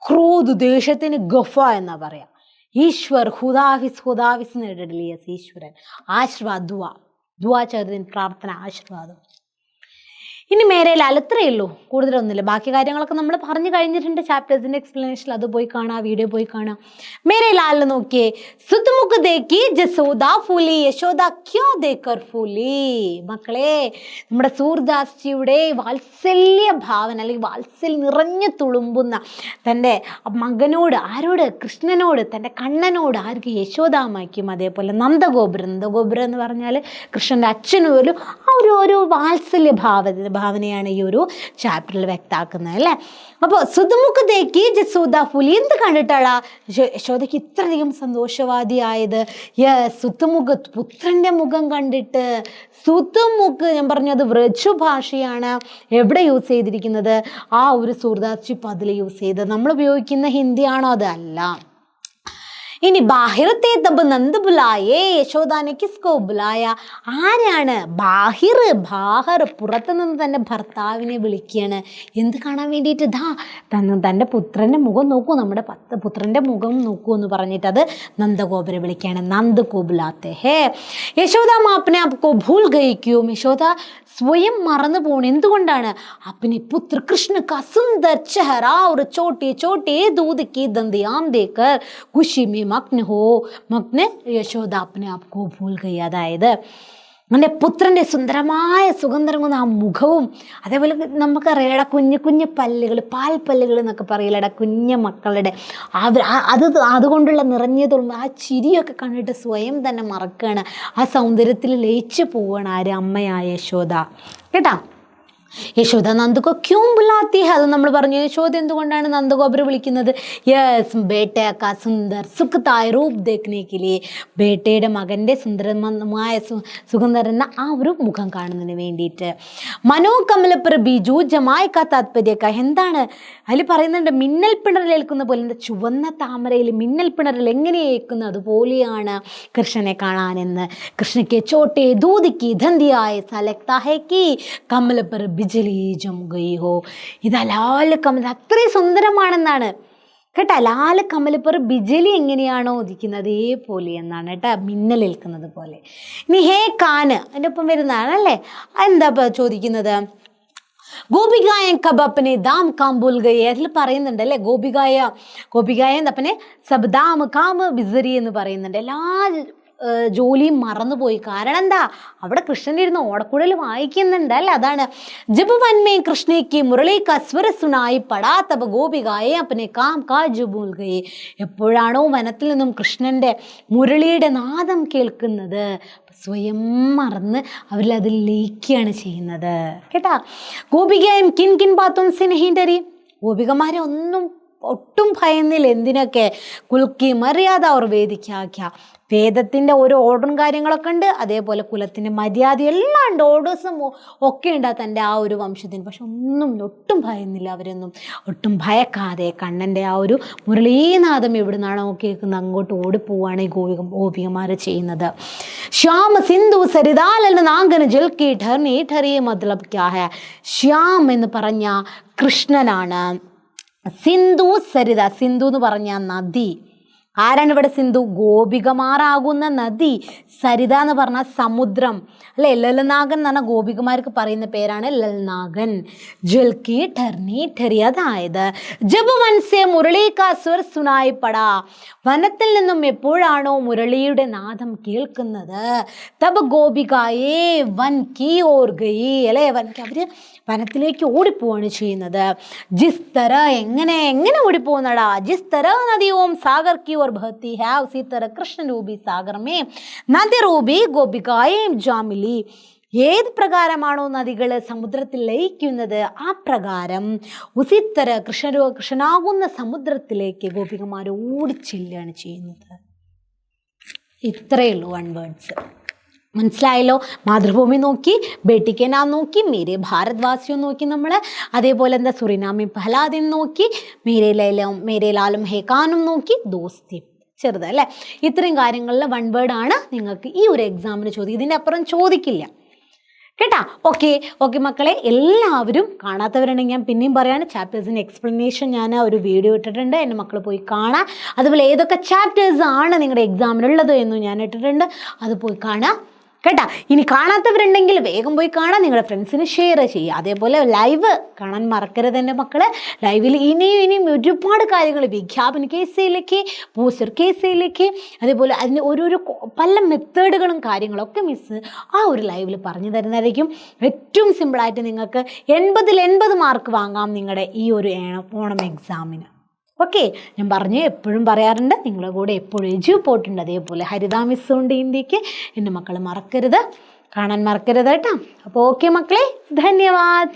ക്രോധ് ദേഷ്യത്തിന് ഗഫ എന്നാ പറയാ. ഈശ്വർ ഹുദാഫിസ്, ഹുദാഫിസ് നേടില്ലേ? ഈശ്വരൻ. ആശീർവാദ് ദുആ ചെയ്തതിന് പ്രാർത്ഥന, ആശീർവാദം. ഇനി മേരെ ലാൽ ഇത്രയേ ഉള്ളൂ, കൂടുതലൊന്നുമില്ല. ബാക്കി കാര്യങ്ങളൊക്കെ നമ്മൾ പറഞ്ഞു കഴിഞ്ഞിട്ടുണ്ട് ചാപ്റ്റേഴ്സിൻ്റെ എക്സ്പ്ലനേഷനിൽ. അത് പോയി കാണാം, വീഡിയോ പോയി കാണാം. മേരെ ലാലിൽ നോക്കിയേ. സുതുമുഖ് ദേക്കി ജസോദ ഫൂലി യശോദ ക്യോ ദേക്കർ ഫൂലി. മക്കളെ, നമ്മുടെ സൂർദാസ്ജിയുടെ വാത്സല്യ ഭാവന അല്ലെങ്കിൽ വാത്സല്യം നിറഞ്ഞു തുളുമ്പുന്ന തൻ്റെ മകനോട്, ആരോട്? കൃഷ്ണനോട്, തൻ്റെ കണ്ണനോട്. ആർക്ക്? യശോദാമ്മയ്ക്കും. അതേപോലെ നന്ദഗോപുരം എന്ന് പറഞ്ഞാൽ കൃഷ്ണൻ്റെ അച്ഛനും പോലും ആ ഒരു വാത്സല്യ ഭാവനയാണ് ഈ ഒരു ചാപ്റ്ററിൽ വ്യക്തമാക്കുന്നത് അല്ലേ? അപ്പോൾ സുതുമുഖ് ദേക്കി ജസോദ ഫൂലി എന്ത് കണ്ടിട്ടാളാ യശോദയ്ക്ക് ഇത്രയധികം സന്തോഷവാദിയായത്? സുതുമുഖ് പുത്രൻ്റെ മുഖം കണ്ടിട്ട്. സുതുമുഖ് ഞാൻ പറഞ്ഞത് വ്രജു ഭാഷയാണ്. എവിടെ യൂസ് ചെയ്തിരിക്കുന്നത്? ആ ഒരു സൂർദാസ്ജി പതിൽ യൂസ് ചെയ്തത്. നമ്മൾ ഉപയോഗിക്കുന്ന ഹിന്ദിയാണോ? അത് അല്ല. ഇനി ബാഹിറത്തെ തബ് നന്ദ് ബുലായേ യശോദാനെ കിസ്കോ ബുലായ. ആരാണ്? ബാഹിർ പുറത്തു നിന്ന് തന്നെ ഭർത്താവിനെ വിളിക്കുകയാണ്. എന്ത് കാണാൻ വേണ്ടിയിട്ട്? തൻ്റെ പുത്രൻ്റെ മുഖം നോക്കൂ, നമ്മുടെ പുത്രൻ്റെ മുഖം നോക്കൂ എന്ന് പറഞ്ഞിട്ട് അത് നന്ദഗോപുരെ വിളിക്കുകയാണ്. നന്ദ് കോ ബുലാത്തെ ഹേ. യശോദ മാപ്പിനെ ആപ്കോ ഭൂൽ ഗയി ക്യോ. യശോദ സ്വയം മറന്നു പോകണം. എന്തുകൊണ്ടാണ്? അപ്പനെ പുത്ര കൃഷ്ണ കാ സുന്ദർ ചെഹറ ഒരു ചോട്ടി ദൂത് കി ദന്തിയാം ദേക്കർ ഖുശി മേ മഗ്ന യശോദ അപ്പനെ ആപ്കോ ഭൂൽ ഗയി. അതായത് എൻ്റെ പുത്രൻ്റെ സുന്ദരമായ സുഗന്ധരങ്ങുന്ന ആ മുഖവും, അതേപോലെ നമുക്കറിയാം കുഞ്ഞു പല്ലുകൾ, പാൽപ്പല്ലുകൾ എന്നൊക്കെ പറയില്ലടാ കുഞ്ഞു മക്കളുടെ അതുകൊണ്ടുള്ള നിറഞ്ഞതും ആ ചിരിയൊക്കെ കണ്ടിട്ട് സ്വയം തന്നെ മറക്കുകയാണ്. ആ സൗന്ദര്യത്തിൽ ലയിച്ചു പോവുകയാണ് ആര്? അമ്മയായ യശോദ കേട്ടാ. യശോദ നന്ദുക്കോ ക്യോം ബുലാത്തി ഹൈ. അത് നമ്മൾ പറഞ്ഞു. യശോദ എന്തുകൊണ്ടാണ് നന്ദഗോപുരം വിളിക്കുന്നത്? യെസ്, ബേട്ട കാ സുന്ദർ സുഖതായ രൂപ് ദേഖ്നെ കെ ലിയെ. ബേട്ടയുടെ മകൻ്റെ സുന്ദരമായ സുഗന്ധരെന്ന ആ ഒരു മുഖം കാണുന്നതിന് വേണ്ടിയിട്ട്. മനോകമലപ്പർ ബീജു ജമായി കാ താത്പര്യ. എന്താണ് അതിൽ പറയുന്നുണ്ട്? മിന്നൽ പിണറിലേൽക്കുന്ന പോലെ. എന്താ? ചുവന്ന താമരയിൽ മിന്നൽ പിണറിൽ എങ്ങനെ ഏൽക്കുന്നു അതുപോലെയാണ് കൃഷ്ണനെ കാണാനെന്ന്. കൃഷ്ണയ്ക്ക് ചോട്ടെ ദൂതിക്ക് ധന്തിയായ സലക്താ ഹേ കി കമലപ്പർ ബിജലി ജം ഗയി ഹോ. ഇത് ലാൽ കമൽ അത്രയും സുന്ദരമാണെന്നാണ് കേട്ടോ. ലാൽ കമലപ്പർ ബിജലി എങ്ങനെയാണോ ഉദിക്കുന്നത് അതേപോലെ എന്നാണ് കേട്ടോ, മിന്നലേൽക്കുന്നത് പോലെ. ഇനി ഹേ കാന് അതിൻ്റെ ഒപ്പം വരുന്നതാണല്ലേ. എന്താ ചോദിക്കുന്നത്? ഗോപികായ കബ് അപ്പനെ ദാം കാം ബോൽ ഗയി. അതിൽ പറയുന്നുണ്ട് അല്ലേ, ഗോപികായ അപ്പനെ സബ് ദാം കാം ബിസരി എന്ന് പറയുന്നുണ്ട്. എല്ലാ ജോലിയും മറന്നുപോയി. കാരണം എന്താ? അവിടെ കൃഷ്ണനിരുന്ന് ഓടക്കുഴൽ വായിക്കുന്നുണ്ട് അല്ലേ. അതാണ് ജബ് വൻമേ കൃഷ്ണയ്ക്ക് മുരളി കസ്വര സുനായി പടാ തബ ഗോപികായെ അപ്പനെ കാം കാജ് ഭൂൽ ഗയി. എപ്പോഴാണോ വനത്തിൽ നിന്നും കൃഷ്ണൻ്റെ മുരളിയുടെ നാദം കേൾക്കുന്നത് സ്വയം മറന്ന് അവരിലതിൽ ലയിക്കുകയാണ് ചെയ്യുന്നത് കേട്ടാ. ഗോപികയും കിൻ കിൻ ബാത്തും സിനഹിൻഡരി. ഗോപികമാരെ ഒട്ടും ഭയന്നില്ല. എന്തിനൊക്കെ? കുൽക്കി മര്യാദ അവർ വേദിക്കാക്ക. വേദത്തിൻ്റെ ഓരോ ഓർഡറും കാര്യങ്ങളൊക്കെ ഉണ്ട്, അതേപോലെ കുലത്തിൻ്റെ മര്യാദ എല്ലാം ഉണ്ട്, ഓർഡേഴ്സും ഒക്കെ ഉണ്ട് തൻ്റെ ആ ഒരു വംശത്തിന്. പക്ഷെ ഒട്ടും ഭയന്നില്ല അവരൊന്നും. ഒട്ടും ഭയക്കാതെ കണ്ണൻ്റെ ആ ഒരു മുരളീനാദം എവിടെ നിന്നാണോ കേൾക്കുന്നത് അങ്ങോട്ട് ഓടിപ്പോവാണ് ഈ ഗോപികമാർ ചെയ്യുന്നത്. ശ്യാം സിന്ധു സരിതാൽ നാങ്കന് ജൽക്കി ഠർണി ഠറി മത്ലബ് ക്യാ ഹൈ. ശ്യാം എന്ന് പറഞ്ഞ കൃഷ്ണനാണ്. സിന്ധു സരിത. സിന്ധു എന്ന് പറഞ്ഞ നദി. ആരാണ് ഇവിടെ സിന്ധു? ഗോപികമാറാകുന്ന നദി. സരിത എന്ന് പറഞ്ഞാൽ സമുദ്രം അല്ലെ. ലലനാഗൻ എന്ന് പറഞ്ഞാൽ ഗോപികമാർക്ക് പറയുന്ന പേരാണ് ലൽനാഗൻ. ജൽക്കി ഠർണി ഠരി. അതായത് ജബ് വൻസെ മുരളി കാ സ്വർ സുനായി പടാ. വനത്തിൽ നിന്നും എപ്പോഴാണോ മുരളിയുടെ നാദം കേൾക്കുന്നത് തബ് ഗോപികായേ വൻ കി ഓർ ഗയി അല്ലെ. അവര് വനത്തിലേക്ക് ഓടിപ്പോവാണ് ചെയ്യുന്നത്. ജിസ് തര എങ്ങനെ ഓടിപ്പോകുന്നടാ? ജിസ് തര നദി ഓം സാഗർ കി ओर बहती है उसी तरह कृष्ण रूपी सागर में नदी रूपी गोपिकाएं जा मिली. ഏത് പ്രകാരമാണോ നദികൾ സമുദ്രത്തിൽ ലയിക്കുന്നത് ആ പ്രകാരം ഉസിത്തര കൃഷ്ണനാകുന്ന സമുദ്രത്തിലേക്ക് ഗോപികമാർ ഓടിച്ചെല്ലുകയാണ് ചെയ്യുന്നത്. ഇത്രയേ ഉള്ളൂ വൺ വേർഡ്സ്. മനസ്സിലായല്ലോ? മാതൃഭൂമി നോക്കി, ബേട്ടിക്കെ നാം നോക്കി, മേരെ ഭാരത് വാസിയോ നോക്കി നമ്മൾ, അതേപോലെ എന്താ സുറിനാമി പഹ്ലാദിൻ നോക്കി, മേരെ ലാലും ഹേക്കാനും നോക്കി, ദോസ്തി ചെറുത് അല്ലേ. ഇത്രയും കാര്യങ്ങളിൽ വൺ വേർഡ് ആണ് നിങ്ങൾക്ക് ഈ ഒരു എക്സാമിന് ചോദിക്കും. ഇതിൻ്റെ അപ്പുറം ചോദിക്കില്ല കേട്ടാ. ഓക്കെ മക്കളെ, എല്ലാവരും കാണാത്തവരുണ്ടെങ്കിൽ ഞാൻ പിന്നെയും പറയാണ്, ചാപ്റ്റേഴ്സിന് എക്സ്പ്ലനേഷൻ ഞാൻ ഒരു വീഡിയോ ഇട്ടിട്ടുണ്ട്, എൻ്റെ മക്കൾ പോയി കാണാം. അതുപോലെ ഏതൊക്കെ ചാപ്റ്റേഴ്സ് ആണ് നിങ്ങളുടെ എക്സാമിനുള്ളത് എന്നും ഞാൻ ഇട്ടിട്ടുണ്ട്, അത് പോയി കാണാം കേട്ടാ. ഇനി കാണാത്തവരുണ്ടെങ്കിൽ വേഗം പോയി കാണാം, നിങ്ങളുടെ ഫ്രണ്ട്സിന് ഷെയർ ചെയ്യുക. അതേപോലെ ലൈവ് കാണാൻ മറക്കരുത് എൻ്റെ മക്കളെ. ലൈവിൽ ഇനിയും ഒരുപാട് കാര്യങ്ങൾ, വിജ്ഞാപന കേസിലേക്ക്, പോസ്റ്റർ കേസിലേക്ക്, അതേപോലെ അതിന് ഓരോരോ പല മെത്തേഡുകളും കാര്യങ്ങളൊക്കെ മിസ്സ് ആ ഒരു ലൈവിൽ പറഞ്ഞു തരുന്നതായിരിക്കും. ഏറ്റവും സിമ്പിളായിട്ട് നിങ്ങൾക്ക് 80 മാർക്ക് വാങ്ങാം നിങ്ങളുടെ ഈ ഒരു ഓണം എക്സാമിന്. ഓക്കെ, ഞാൻ എപ്പോഴും പറയാറുണ്ട്, നിങ്ങളുടെ കൂടെ എപ്പോഴും എജുപോർട്ട് ഉണ്ട്, അതേപോലെ ഹരിത മിസ്സും ഉണ്ട് ഇന്ത്യക്ക്. എൻ്റെ മക്കൾ കാണാൻ മറക്കരുത് കേട്ടോ. അപ്പോൾ ഓക്കെ മക്കളെ, ധന്യവാദ്.